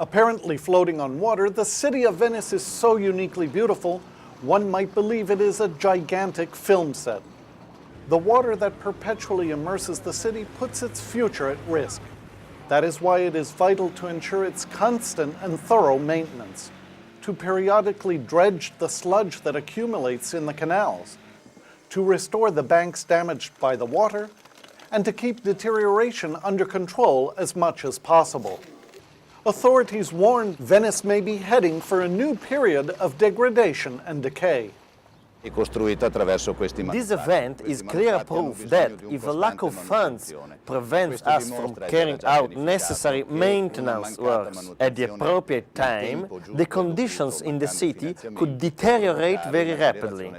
Apparently floating on water, the city of Venice is so uniquely beautiful, one might believe it is a gigantic film set. The water that perpetually immerses the city puts its future at risk. That is why it is vital to ensure its constant and thorough maintenance, to periodically dredge the sludge that accumulates in the canals, to restore the banks damaged by the water, and to keep deterioration under control as much as possible. Authorities warn Venice may be heading for a new period of degradation and decay. This event is clear proof that if a lack of funds prevents us from carrying out necessary maintenance works at the appropriate time, the conditions in the city could deteriorate very rapidly.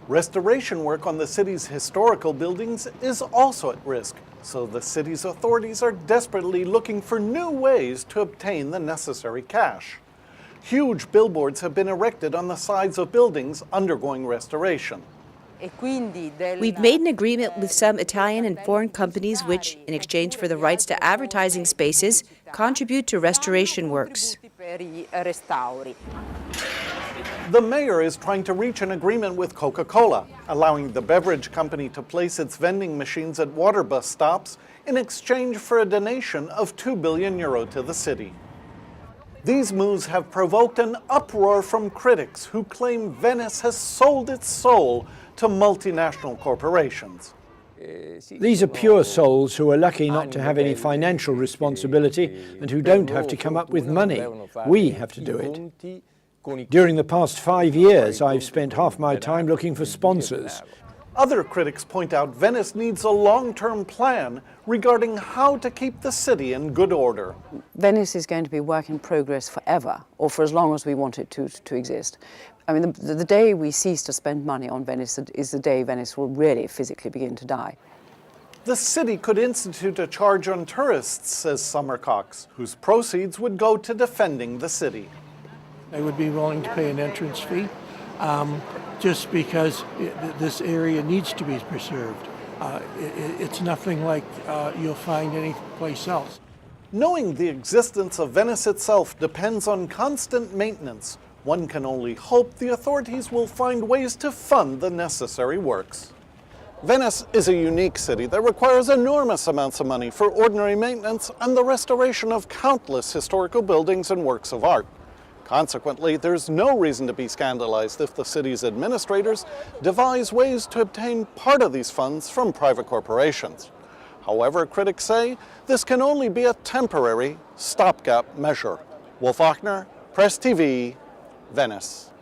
Restoration work on the city's historical buildings is also at risk, so the city's authorities are desperately looking for new ways to obtain the necessary cash. Huge billboards have been erected on the sides of buildings undergoing restoration. We've made an agreement with some Italian and foreign companies which, in exchange for the rights to advertising spaces, contribute to restoration works. The mayor is trying to reach an agreement with Coca-Cola, allowing the beverage company to place its vending machines at water bus stops in exchange for a donation of €2 billion to the city. These moves have provoked an uproar from critics who claim Venice has sold its soul to multinational corporations. These are pure souls who are lucky not to have any financial responsibility and who don't have to come up with money. We have to do it. During the past 5 years, I've spent half my time looking for sponsors. Other critics point out Venice needs a long-term plan regarding how to keep the city in good order. Venice is going to be a work in progress forever, or for as long as we want it to exist. I mean, the day we cease to spend money on Venice is the day Venice will really physically begin to die. The city could institute a charge on tourists, says Summer Cox, whose proceeds would go to defending the city. They would be willing to pay an entrance fee just because this area needs to be preserved. It's nothing like you'll find any place else. Knowing the existence of Venice itself depends on constant maintenance. One can only hope the authorities will find ways to fund the necessary works. Venice is a unique city that requires enormous amounts of money for ordinary maintenance and the restoration of countless historical buildings and works of art. Consequently, there's no reason to be scandalized if the city's administrators devise ways to obtain part of these funds from private corporations. However, critics say this can only be a temporary stopgap measure. Achtner, PressTV, Venice.